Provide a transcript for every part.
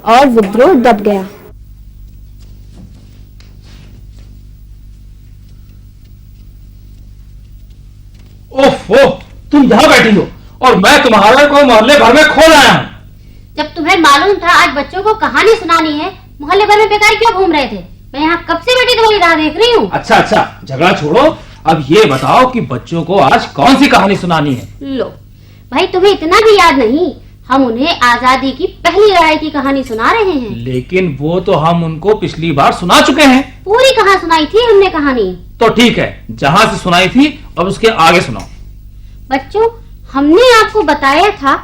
और विद्रोह दब गया। ओहो, तुम यहाँ बैठी हो और मैं तुम्हारे को मोहल्ले भर में खोल आया हूँ। जब तुम्हें मालूम था आज बच्चों को कहानी सुनानी है, मोहल्ले भर में बेकार क्यों घूम रहे थे? मैं यहाँ कब से बैठी तुम्हारी राह देख रही हूँ। अच्छा, झगड़ा छोड़ो, अब ये बताओ कि बच्चों को आज कौन सी कहानी सुनानी है? लो भाई, तुम्हें इतना भी याद नहीं, हम उन्हें आजादी की पहली लड़ाई की कहानी सुना रहे हैं। लेकिन वो तो हम उनको पिछली बार सुना चुके हैं। पूरी कहाँ सुनाई थी हमने कहानी? तो ठीक है, जहाँ से सुनाई थी अब उसके आगे सुनाओ। बच्चों, हमने आपको बताया था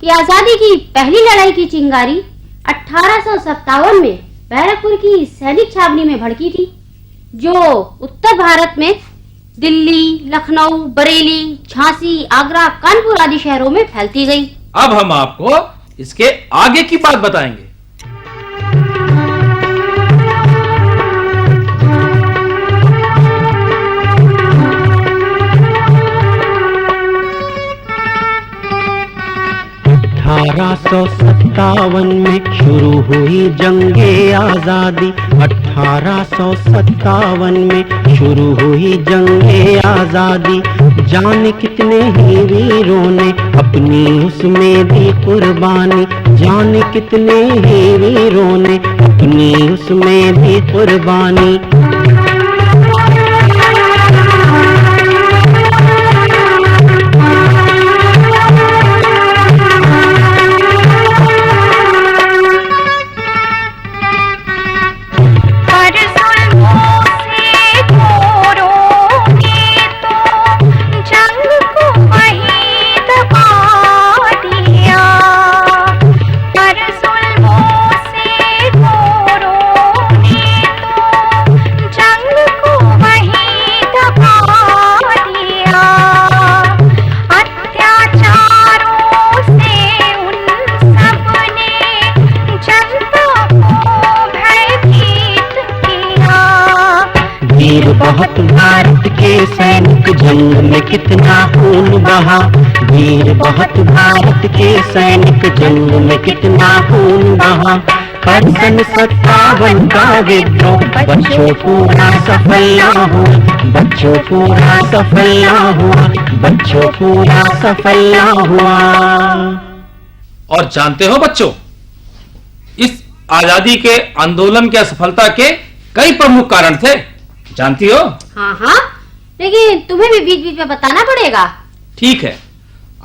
कि आजादी की पहली लड़ाई की चिंगारी 1857 में बैरकपुर की सैनिक छावनी में भड़की थी, जो उत्तर भारत में दिल्ली, लखनऊ, बरेली, झांसी, आगरा, कानपुर आदि शहरों में फैलती गई। अब हम आपको इसके आगे की बात बताएंगे। सत्तावन में शुरू हुई जंगे आजादी। 1857 में शुरू हुई जंगे आजादी। जाने कितने ही वीरों ने अपनी उसमें दी कुर्बानी। जाने कितने ही वीरों ने अपनी उसमें दी कुर्बानी। बहुत भारत के सैनिक जंग में कितना खून बहा। वीर बहुत भारत के सैनिक जंग में कितना खून बहा। पर सन 57 का विद्रोह बच्चों पूरा सफल ना हुआ। बच्चों पूरा सफल ना हुआ। बच्चों पूरा सफल ना हुआ। और जानते हो बच्चों, इस आजादी के आंदोलन की असफलता के कई प्रमुख कारण थे, जानती हो? हाँ, लेकिन तुम्हें भी बीच बीच में बताना पड़ेगा। ठीक है,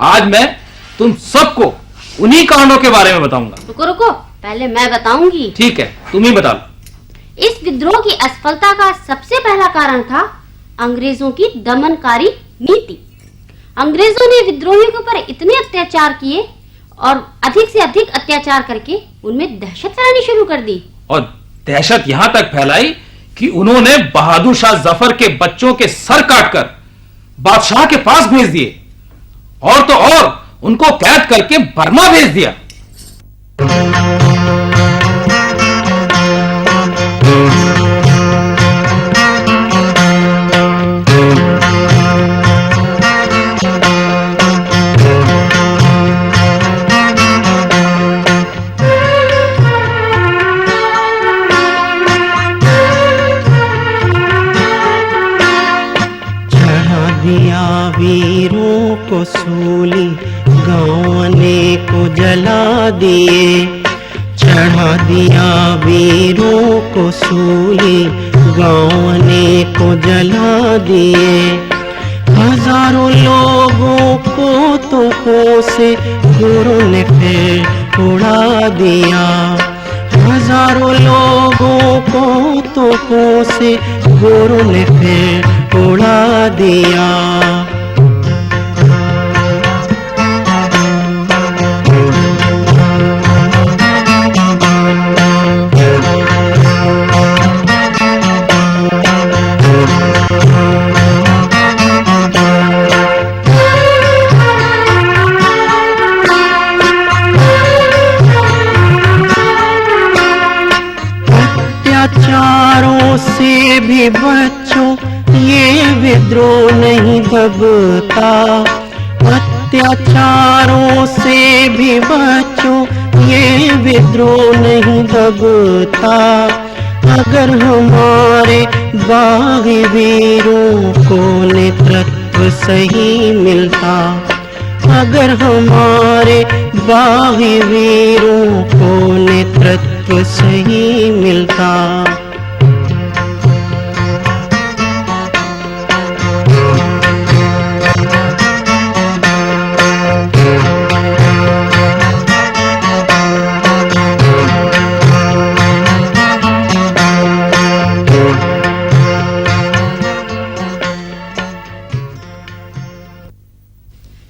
आज मैं तुम सबको उन्हीं कारणों के बारे में बताऊंगा। रुको, पहले मैं बताऊंगी। ठीक है, तुम ही बता लो। इस विद्रोह की असफलता का सबसे पहला कारण था अंग्रेजों की दमनकारी नीति। अंग्रेजों ने विद्रोहियों के ऊपर इतने अत्याचार किए और अधिक से अधिक अत्याचार करके उनमें दहशत फैलानी शुरू कर दी। और दहशत यहां तक फैलाई कि उन्होंने बहादुर शाह जफर के बच्चों के सर काटकर बादशाह के पास भेज दिए और तो और उनको कैद करके बर्मा भेज दिया। वीरों को सूली गाँव ने को जला दिए। चढ़ा दिया वीरों को सूली गाँव ने को जला दिए। हजारों लोगों को तोपों से गोरों ने फिर उड़ा दिया। हजारों लोगों को तोपों से गोरों ने फिर उड़ा दिया। अत्याचारों से भी बच्चों ये विद्रोह नहीं दबता। अत्याचारों से भी बच्चों ये विद्रोह नहीं दबता अगर हमारे बागी वीरों को नेतृत्व सही मिलता, अगर हमारे बागी वीरों को नेतृत्व सही मिलता।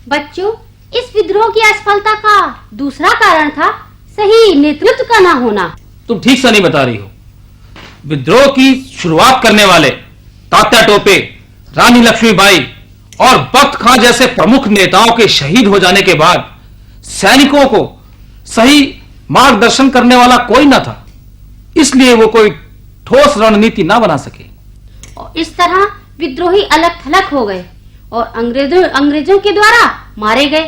बच्चों, इस विद्रोह की असफलता का दूसरा कारण था सही नेतृत्व का ना होना। तुम ठीक से नहीं बता रही हो। विद्रोह की शुरुआत करने वाले तात्या टोपे, रानी लक्ष्मीबाई और बख्त खां जैसे प्रमुख नेताओं के शहीद हो जाने के बाद सैनिकों को सही मार्गदर्शन करने वाला कोई न था, इसलिए वो कोई ठोस रणनीति ना बना सके और इस तरह विद्रोही अलग थलग हो गए और अंग्रेजों के द्वारा मारे गए।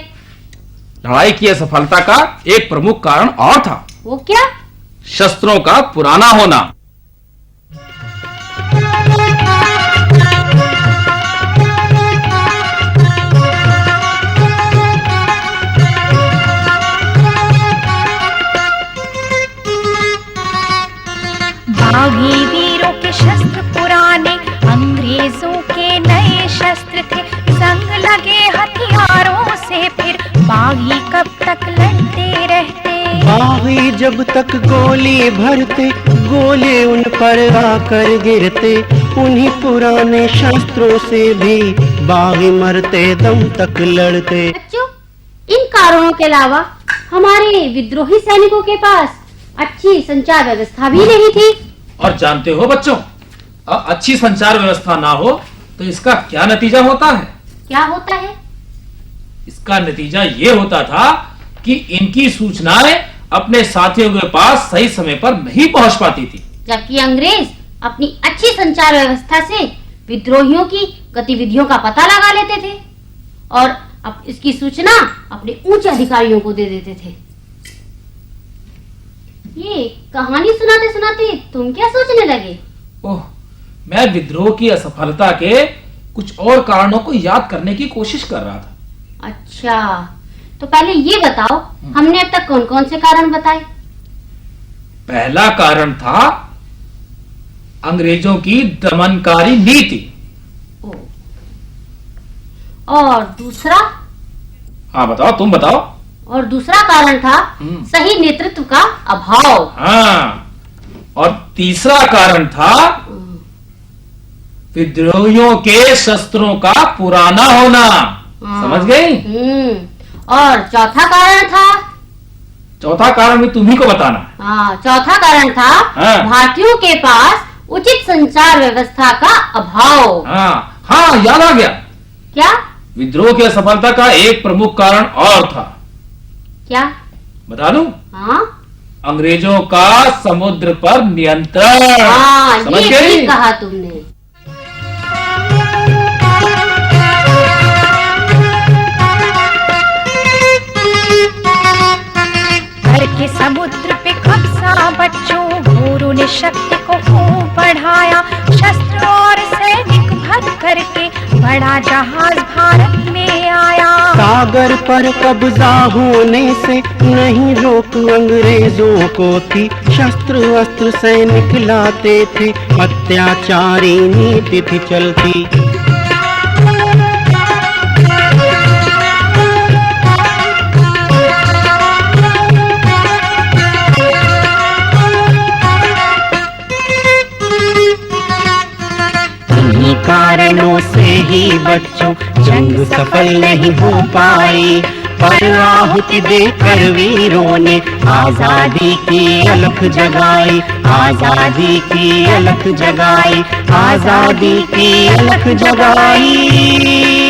लड़ाई की असफलता का एक प्रमुख कारण और था। वो क्या? शस्त्रों का पुराना होना। बागी वीरों के शस्त्र पुराने, अंग्रेजों के नए शस्त्र थे। संग लगे हथियारों से फिर बागी कब तक लड़ते रहते। बागी जब तक गोली भरते, गोले उन पर आकर गिरते, उन्हीं पुराने शस्त्रों से भी बागी मरते दम तक लड़ते। बच्चों, इन कारणों के अलावा हमारे विद्रोही सैनिकों के पास अच्छी संचार व्यवस्था भी नहीं थी। और जानते हो बच्चों, अच्छी संचार व्यवस्था ना हो तो इसका क्या नतीजा होता है? क्या होता है? इसका नतीजा ये होता था कि इनकी सूचनाएं अपने साथियों के पास सही समय पर नहीं पहुंच पाती थी, जबकि अंग्रेज अपनी अच्छी संचार व्यवस्था से विद्रोहियों की गतिविधियों का पता लगा लेते थे और अब इसकी सूचना अपने उच्च अधिकारियों को दे देते थे। ये कहानी सुनाते सुनाते तुम क्या सोचने लगे? ओह, मैं विद्रोह की असफलता के कुछ और कारणों को याद करने की कोशिश कर रहा था। अच्छा, तो पहले ये बताओ, हमने अब तक कौन कौन से कारण बताए? पहला कारण था अंग्रेजों की दमनकारी नीति। और दूसरा? हाँ बताओ, तुम बताओ। और दूसरा कारण था सही नेतृत्व का अभाव। हाँ, और तीसरा कारण था विद्रोहियों के शस्त्रों का पुराना होना। समझ गई? और चौथा कारण था? चौथा कारण भी तुम्ही को बताना है। हाँ, चौथा कारण था भारतीयों के पास उचित संचार व्यवस्था का अभाव। हाँ हाँ, याद आ गया। क्या? विद्रोह की असफलता का एक प्रमुख कारण और था। क्या? बता दूं? हाँ, अंग्रेजों का समुद्र पर नियंत्रण। हाँ, समझ ये गई? ठीक कहा तुमने। भर के समुद्र पे कब्जा बच्चों, घोरों ने शक्ति को खूब बढ़ाया। शस्त्र और सैनिक भर करके बड़ा जहाज भारत में आया। सागर पर कब्जा होने से नहीं रोक अंग्रेजों को थी, शस्त्र अस्त्र सैनिक लाते थे, अत्याचारी नीति थी चलती। कारणों से ही बच्चों जंग सफल नहीं हो पाई, पर आहुति देकर वीरों ने आजादी की अलख जगाई, आजादी की अलख जगाई, आजादी की अलख जगाई।